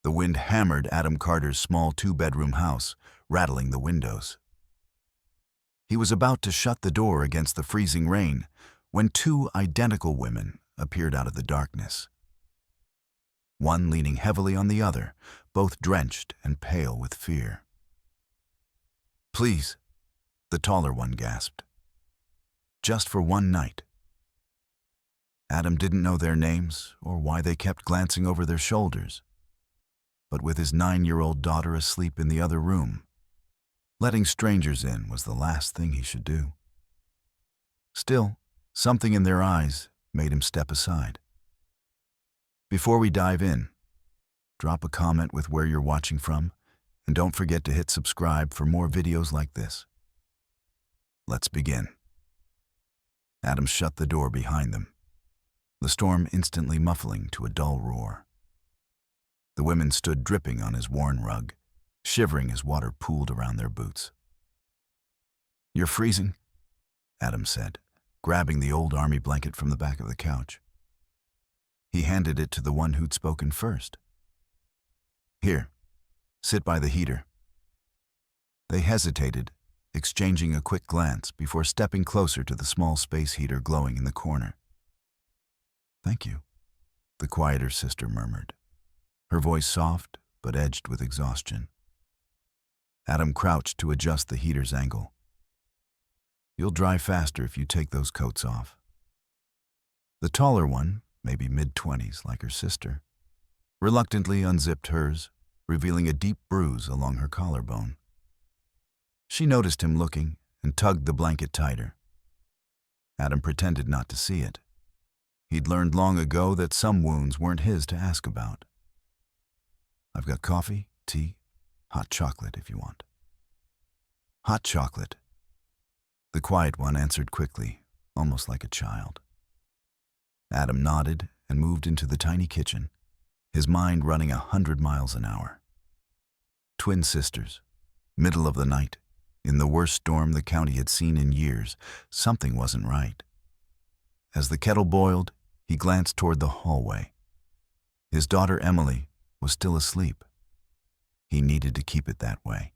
The wind hammered Adam Carter's small two-bedroom house, rattling the windows. He was about to shut the door against the freezing rain when two identical women appeared out of the darkness. One leaning heavily on the other, both drenched and pale with fear. "Please," the taller one gasped. "Just for one night." Adam didn't know their names or why they kept glancing over their shoulders. But with his 9-year-old daughter asleep in the other room, letting strangers in was the last thing he should do. Still, something in their eyes made him step aside. Before we dive in, drop a comment with where you're watching from, and don't forget to hit subscribe for more videos like this. Let's begin. Adam shut the door behind them, the storm instantly muffling to a dull roar. The women stood dripping on his worn rug, shivering as water pooled around their boots. "You're freezing," Adam said, grabbing the old army blanket from the back of the couch. He handed it to the one who'd spoken first. "Here, sit by the heater." They hesitated, exchanging a quick glance before stepping closer to the small space heater glowing in the corner. "Thank you," the quieter sister murmured, her voice soft but edged with exhaustion. Adam crouched to adjust the heater's angle. "You'll dry faster if you take those coats off." The taller one, maybe mid-20s like her sister, reluctantly unzipped hers, revealing a deep bruise along her collarbone. She noticed him looking and tugged the blanket tighter. Adam pretended not to see it. He'd learned long ago that some wounds weren't his to ask about. "I've got coffee, tea, hot chocolate if you want." "Hot chocolate," the quiet one answered quickly, almost like a child. Adam nodded and moved into the tiny kitchen, his mind running 100 miles an hour. Twin sisters, middle of the night, in the worst storm the county had seen in years. Something wasn't right. As the kettle boiled, he glanced toward the hallway. His daughter Emily was still asleep. He needed to keep it that way.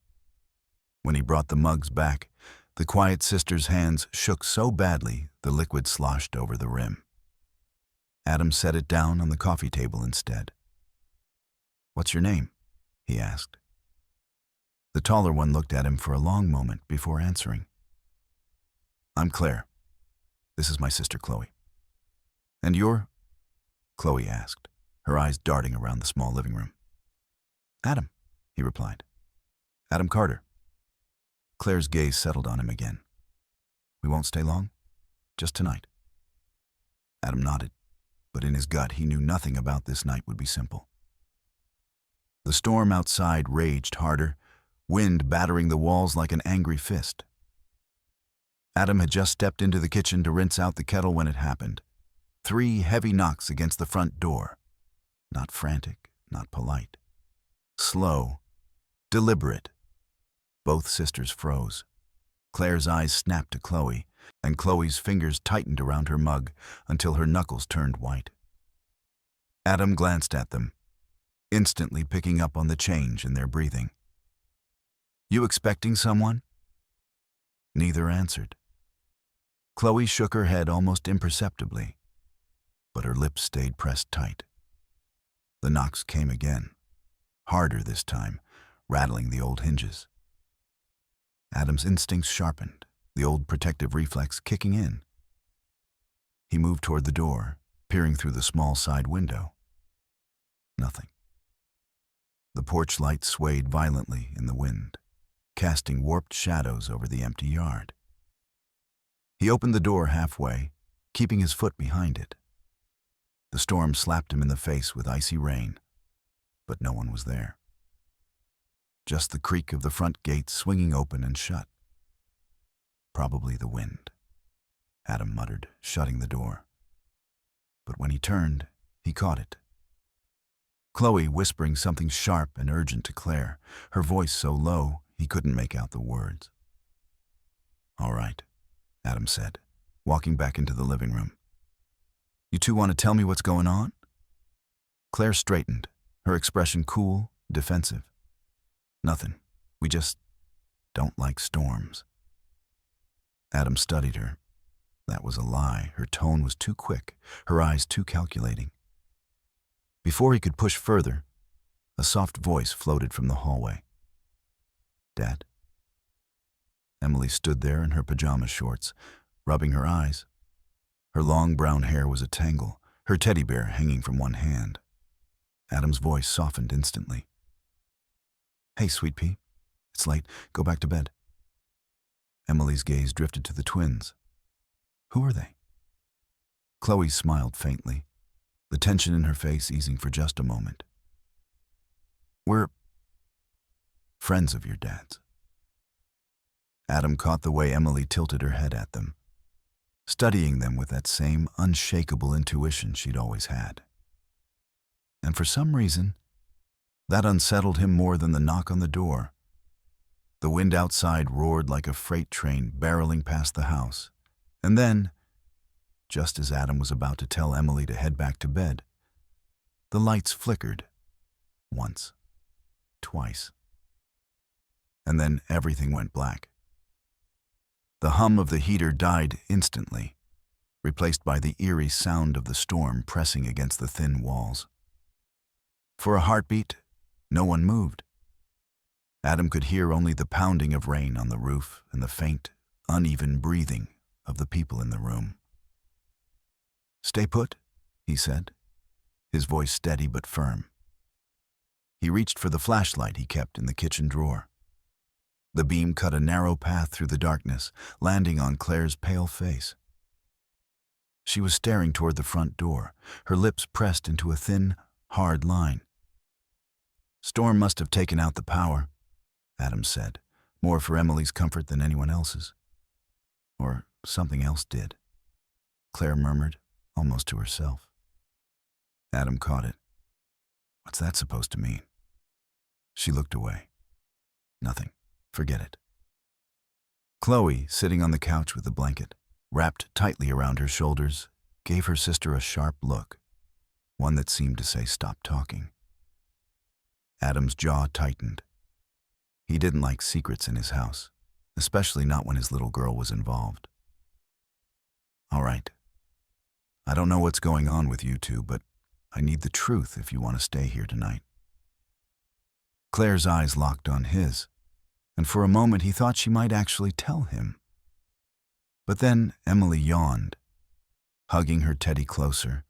When he brought the mugs back, the quiet sister's hands shook so badly the liquid sloshed over the rim. Adam set it down on the coffee table instead. "What's your name?" he asked. The taller one looked at him for a long moment before answering. "I'm Claire. This is my sister Chloe." "And you're?" Chloe asked, her eyes darting around the small living room. "Adam," he replied. "Adam Carter." Claire's gaze settled on him again. "We won't stay long? Just tonight?" Adam nodded, but in his gut he knew nothing about this night would be simple. The storm outside raged harder, wind battering the walls like an angry fist. Adam had just stepped into the kitchen to rinse out the kettle when it happened. 3 heavy knocks against the front door. Not frantic, not polite. Slow, deliberate. Both sisters froze. Claire's eyes snapped to Chloe, and Chloe's fingers tightened around her mug until her knuckles turned white. Adam glanced at them, instantly picking up on the change in their breathing. "You expecting someone?" Neither answered. Chloe shook her head almost imperceptibly, but her lips stayed pressed tight. The knocks came again, harder this time, rattling the old hinges. Adam's instincts sharpened, the old protective reflex kicking in. He moved toward the door, peering through the small side window. Nothing. The porch light swayed violently in the wind, casting warped shadows over the empty yard. He opened the door halfway, keeping his foot behind it. The storm slapped him in the face with icy rain, but no one was there. Just the creak of the front gate swinging open and shut. "Probably the wind," Adam muttered, shutting the door. But when he turned, he caught it. Chloe whispering something sharp and urgent to Claire, her voice so low he couldn't make out the words. "All right," Adam said, walking back into the living room. "You two want to tell me what's going on?" Claire straightened, her expression cool, defensive. Nothing. We just don't like storms. Adam studied her. That was a lie. Her tone was too quick, her eyes too calculating. Before he could push further, a soft voice floated from the hallway. "Dad?" Emily stood there in her pajama shorts, rubbing her eyes. Her long brown hair was a tangle, her teddy bear hanging from one hand. Adam's voice softened instantly. "Hey, sweet pea. It's late. Go back to bed." Emily's gaze drifted to the twins. Who are they? Chloe smiled faintly, the tension in her face easing for just a moment. "We're friends of your dad's." Adam caught the way Emily tilted her head at them, studying them with that same unshakable intuition she'd always had. And for some reason, that unsettled him more than the knock on the door. The wind outside roared like a freight train barreling past the house. And then, just as Adam was about to tell Emily to head back to bed, the lights flickered. Once. Twice. And then everything went black. The hum of the heater died instantly, replaced by the eerie sound of the storm pressing against the thin walls. For a heartbeat, no one moved. Adam could hear only the pounding of rain on the roof and the faint, uneven breathing of the people in the room. "Stay put," he said, his voice steady but firm. He reached for the flashlight he kept in the kitchen drawer. The beam cut a narrow path through the darkness, landing on Claire's pale face. She was staring toward the front door, her lips pressed into a thin, hard line. "Storm must have taken out the power," Adam said, more for Emily's comfort than anyone else's. "Or something else did," Claire murmured, almost to herself. Adam caught it. "What's that supposed to mean?" She looked away. "Nothing. Forget it." Chloe, sitting on the couch with the blanket, wrapped tightly around her shoulders, gave her sister a sharp look, one that seemed to say, "Stop talking." Adam's jaw tightened. He didn't like secrets in his house, especially not when his little girl was involved. "All right. I don't know what's going on with you two, but I need the truth if you want to stay here tonight." Claire's eyes locked on his, and for a moment he thought she might actually tell him. But then Emily yawned, hugging her teddy closer,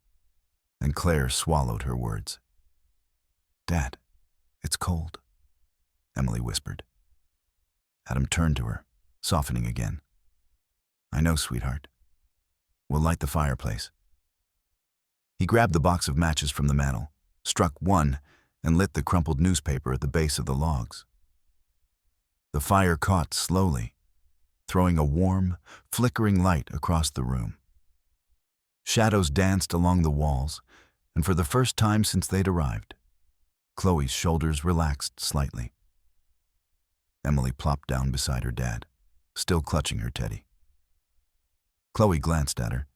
and Claire swallowed her words. "Dad, it's cold," Emily whispered. Adam turned to her, softening again. "I know, sweetheart. We'll light the fireplace." He grabbed the box of matches from the mantel, struck one, and lit the crumpled newspaper at the base of the logs. The fire caught slowly, throwing a warm, flickering light across the room. Shadows danced along the walls, and for the first time since they'd arrived, Chloe's shoulders relaxed slightly. Emily plopped down beside her dad, still clutching her teddy. Chloe glanced at her,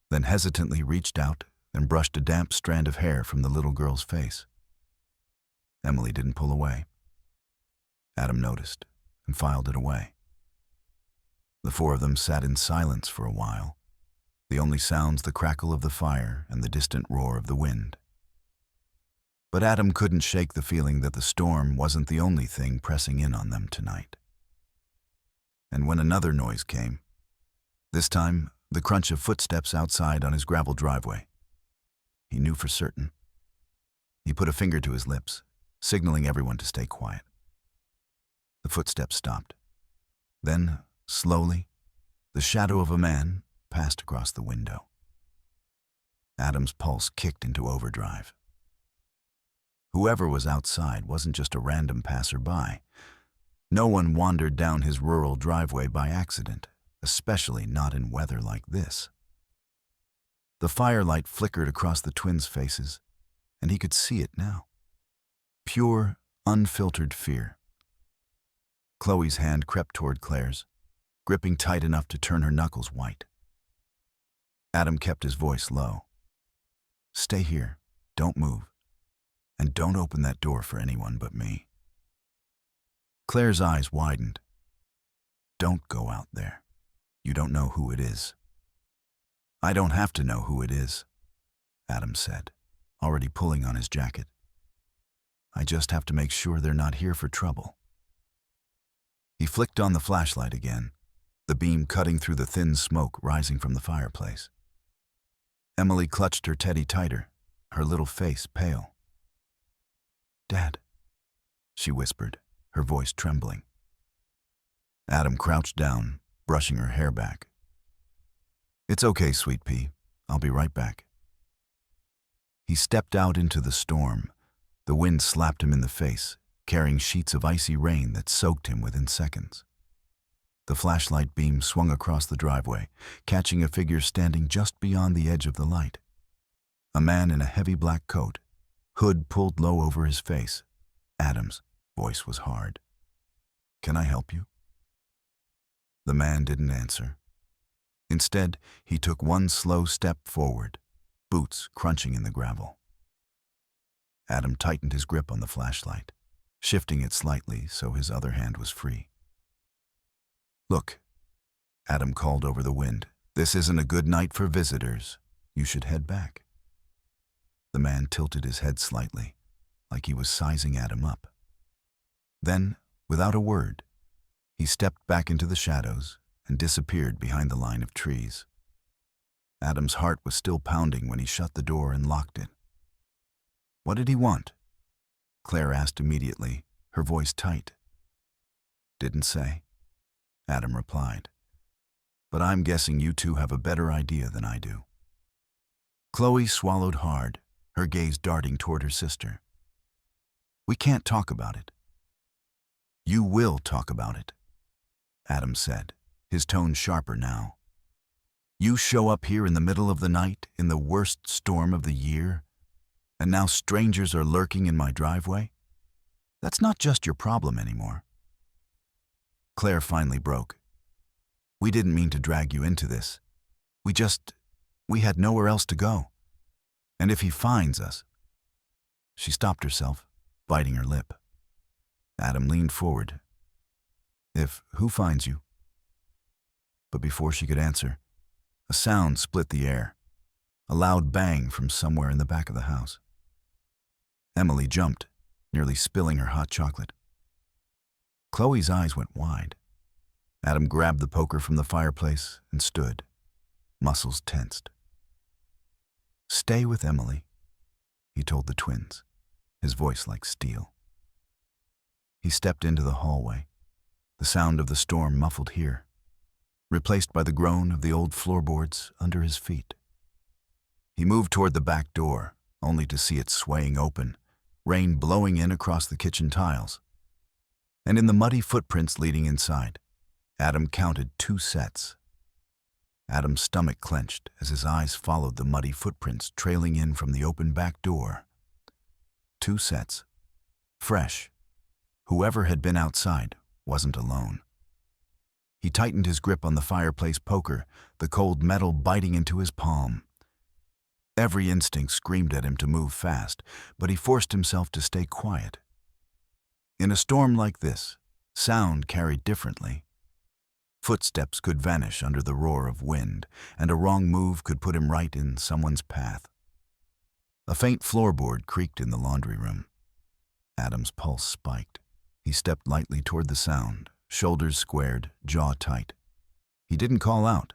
then hesitantly reached out and brushed a damp strand of hair from the little girl's face. Emily didn't pull away. Adam noticed and filed it away. The four of them sat in silence for a while, the only sounds the crackle of the fire and the distant roar of the wind. But Adam couldn't shake the feeling that the storm wasn't the only thing pressing in on them tonight. And when another noise came, this time the crunch of footsteps outside on his gravel driveway, he knew for certain. He put a finger to his lips, signaling everyone to stay quiet. The footsteps stopped. Then, slowly, the shadow of a man passed across the window. Adam's pulse kicked into overdrive. Whoever was outside wasn't just a random passerby. No one wandered down his rural driveway by accident, especially not in weather like this. The firelight flickered across the twins' faces, and he could see it now. Pure, unfiltered fear. Chloe's hand crept toward Claire's, gripping tight enough to turn her knuckles white. Adam kept his voice low. "Stay here. Don't move. And don't open that door for anyone but me. Claire's eyes widened. Don't go out there. You don't know who it is. I don't have to know who it is, Adam said, already pulling on his jacket. I just have to make sure they're not here for trouble. He flicked on the flashlight again, the beam cutting through the thin smoke rising from the fireplace. Emily clutched her teddy tighter, her little face pale. Dad, she whispered, her voice trembling. Adam crouched down, brushing her hair back. It's okay, sweet pea. I'll be right back. He stepped out into the storm. The wind slapped him in the face, carrying sheets of icy rain that soaked him within seconds. The flashlight beam swung across the driveway, catching a figure standing just beyond the edge of the light. A man in a heavy black coat, hood pulled low over his face. Adam's voice was hard. Can I help you? The man didn't answer. Instead, he took one slow step forward, boots crunching in the gravel. Adam tightened his grip on the flashlight, shifting it slightly so his other hand was free. Look, Adam called over the wind, this isn't a good night for visitors. You should head back. The man tilted his head slightly, like he was sizing Adam up. Then, without a word, he stepped back into the shadows and disappeared behind the line of trees. Adam's heart was still pounding when he shut the door and locked it. What did he want? Claire asked immediately, her voice tight. Didn't say, Adam replied. But I'm guessing you two have a better idea than I do. Chloe swallowed hard, her gaze darting toward her sister. We can't talk about it. You will talk about it, Adam said, his tone sharper now. You show up here in the middle of the night, in the worst storm of the year, and now strangers are lurking in my driveway? That's not just your problem anymore. Claire finally broke. We didn't mean to drag you into this. We had nowhere else to go. And if he finds us... She stopped herself, biting her lip. Adam leaned forward. If who finds you? But before she could answer, a sound split the air, a loud bang from somewhere in the back of the house. Emily jumped, nearly spilling her hot chocolate. Chloe's eyes went wide. Adam grabbed the poker from the fireplace and stood, muscles tensed. Stay with Emily, he told the twins, his voice like steel. He stepped into the hallway, the sound of the storm muffled here, replaced by the groan of the old floorboards under his feet. He moved toward the back door, only to see it swaying open, rain blowing in across the kitchen tiles. And in the muddy footprints leading inside, Adam counted 2 sets. Adam's stomach clenched as his eyes followed the muddy footprints trailing in from the open back door. 2 sets. Fresh. Whoever had been outside wasn't alone. He tightened his grip on the fireplace poker, the cold metal biting into his palm. Every instinct screamed at him to move fast, but he forced himself to stay quiet. In a storm like this, sound carried differently. Footsteps could vanish under the roar of wind, and a wrong move could put him right in someone's path. A faint floorboard creaked in the laundry room. Adam's pulse spiked. He stepped lightly toward the sound, shoulders squared, jaw tight. He didn't call out.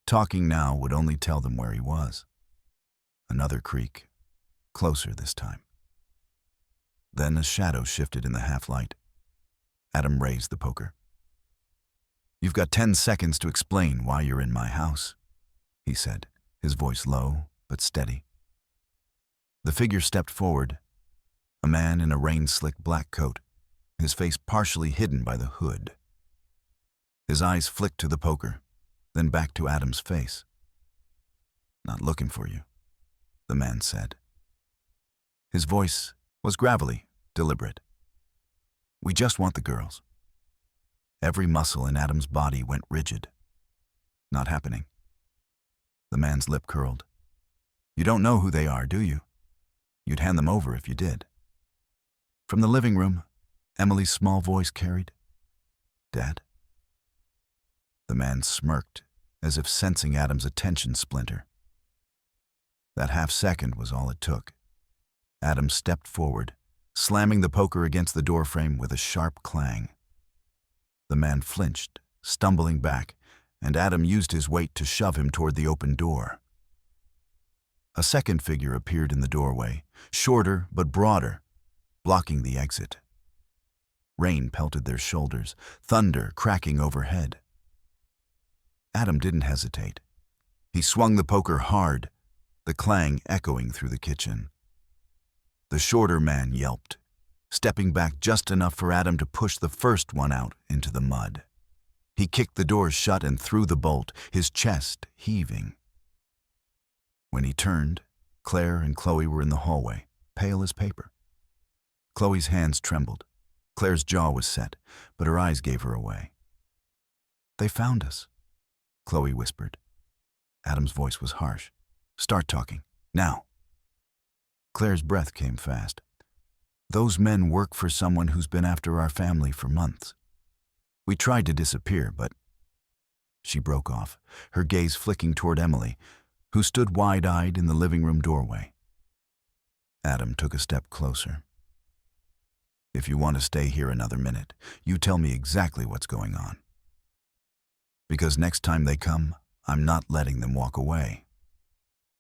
Talking now would only tell them where he was. Another creak, closer this time. Then a shadow shifted in the half-light. Adam raised the poker. You've got 10 seconds to explain why you're in my house, he said, his voice low but steady. The figure stepped forward, a man in a rain-slicked black coat, his face partially hidden by the hood. His eyes flicked to the poker, then back to Adam's face. Not looking for you, the man said. His voice was gravelly, deliberate. We just want the girls. Every muscle in Adam's body went rigid. Not happening. The man's lip curled. You don't know who they are, do you? You'd hand them over if you did. From the living room, Emily's small voice carried, "Dad?" The man smirked, as if sensing Adam's attention splinter. That half-second was all it took. Adam stepped forward, slamming the poker against the doorframe with a sharp clang. The man flinched, stumbling back, and Adam used his weight to shove him toward the open door. A second figure appeared in the doorway, shorter but broader, blocking the exit. Rain pelted their shoulders, thunder cracking overhead. Adam didn't hesitate. He swung the poker hard, the clang echoing through the kitchen. The shorter man yelped, stepping back just enough for Adam to push the first one out into the mud. He kicked the door shut and threw the bolt, his chest heaving. When he turned, Claire and Chloe were in the hallway, pale as paper. Chloe's hands trembled. Claire's jaw was set, but her eyes gave her away. "They found us," Chloe whispered. Adam's voice was harsh. "Start talking, now." Claire's breath came fast. "Those men work for someone who's been after our family for months. We tried to disappear, but—" She broke off, her gaze flicking toward Emily, who stood wide-eyed in the living room doorway. Adam took a step closer. "If you want to stay here another minute, you tell me exactly what's going on. Because next time they come, I'm not letting them walk away."